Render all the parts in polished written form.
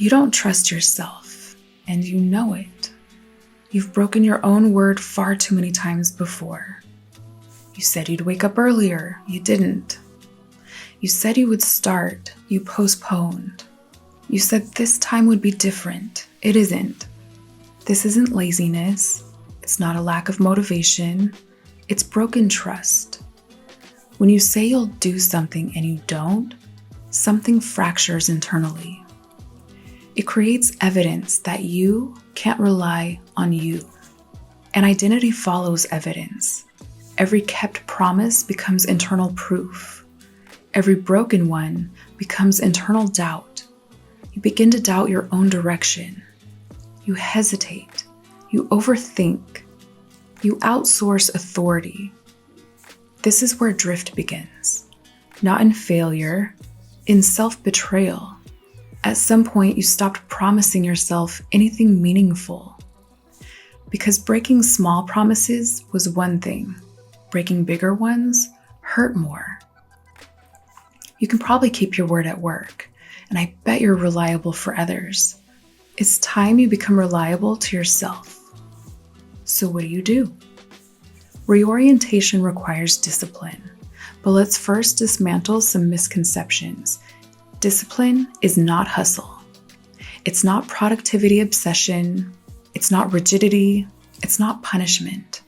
You don't trust yourself, and you know it. You've broken your own word far too many times before. You said you'd wake up earlier, you didn't. You said you would start, you postponed. You said this time would be different, it isn't. This isn't laziness, it's not a lack of motivation, it's broken trust. When you say you'll do something and you don't, something fractures internally. It creates evidence that you can't rely on you. And identity follows evidence. Every kept promise becomes internal proof. Every broken one becomes internal doubt. You begin to doubt your own direction. You hesitate. You overthink. You outsource authority. This is where drift begins. Not in failure, in self-betrayal. At some point, you stopped promising yourself anything meaningful. Because breaking small promises was one thing. Breaking bigger ones hurt more. You can probably keep your word at work, and I bet you're reliable for others. It's time you become reliable to yourself. So what do? Reorientation requires discipline, but let's first dismantle some misconceptions. Discipline is not hustle. It's not productivity obsession. It's not rigidity. It's not punishment.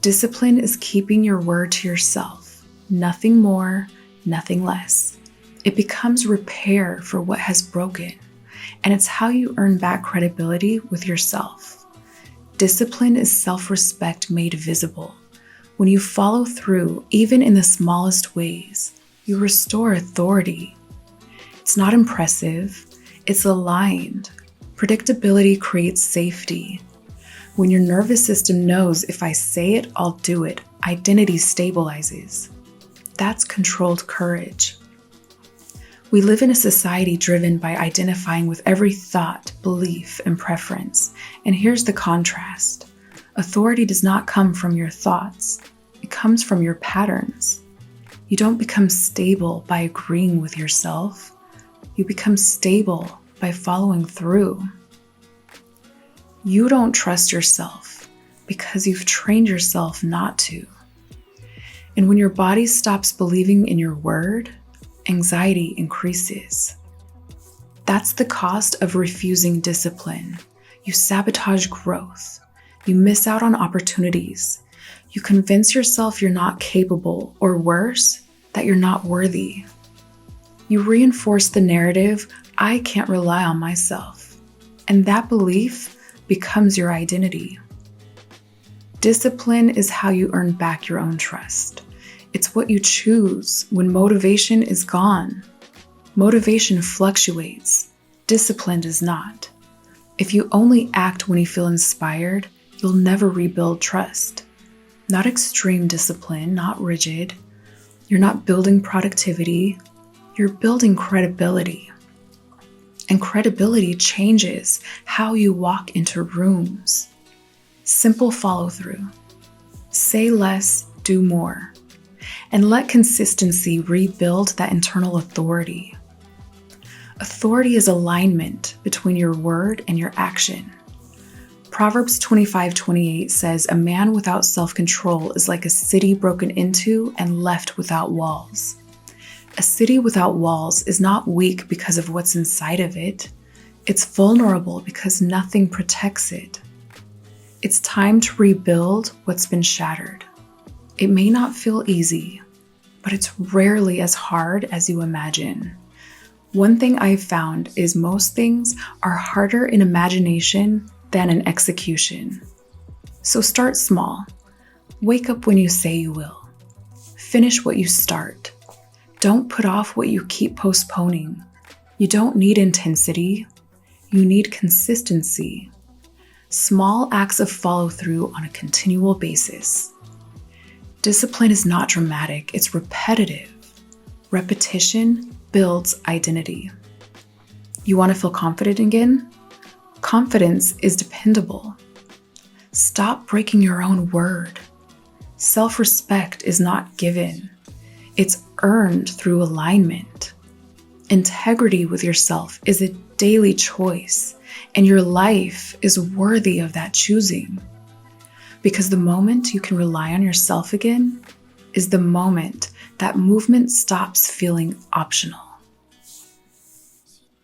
Discipline is keeping your word to yourself. Nothing more, nothing less. It becomes repair for what has broken, and it's how you earn back credibility with yourself. Discipline is self-respect made visible. When you follow through, even in the smallest ways, you restore authority. It's not impressive, it's aligned. Predictability creates safety. When your nervous system knows if I say it, I'll do it, identity stabilizes. That's controlled courage. We live in a society driven by identifying with every thought, belief, and preference. And here's the contrast. Authority does not come from your thoughts. It comes from your patterns. You don't become stable by agreeing with yourself. You become stable by following through. You don't trust yourself because you've trained yourself not to. And when your body stops believing in your word, anxiety increases. That's the cost of refusing discipline. You sabotage growth. You miss out on opportunities. You convince yourself you're not capable, or worse, that you're not worthy. You reinforce the narrative, I can't rely on myself. And that belief becomes your identity. Discipline is how you earn back your own trust. It's what you choose when motivation is gone. Motivation fluctuates. Discipline does not. If you only act when you feel inspired, you'll never rebuild trust. Not extreme discipline, not rigid. You're not building productivity. You're building credibility. And credibility changes how you walk into rooms. Simple follow-through. Say less, do more. And let consistency rebuild that internal authority. Authority is alignment between your word and your action. Proverbs 25:28 says, a man without self-control is like a city broken into and left without walls. A city without walls is not weak because of what's inside of it. It's vulnerable because nothing protects it. It's time to rebuild what's been shattered. It may not feel easy, but it's rarely as hard as you imagine. One thing I've found is most things are harder in imagination than in execution. So start small. Wake up when you say you will. Finish what you start. Don't put off what you keep postponing. You don't need intensity. You need consistency. Small acts of follow-through on a continual basis. Discipline is not dramatic, it's repetitive. Repetition builds identity. You want to feel confident again? Confidence is dependable. Stop breaking your own word. Self-respect is not given. It's earned through alignment. Integrity with yourself is a daily choice, and your life is worthy of that choosing. Because the moment you can rely on yourself again is the moment that movement stops feeling optional.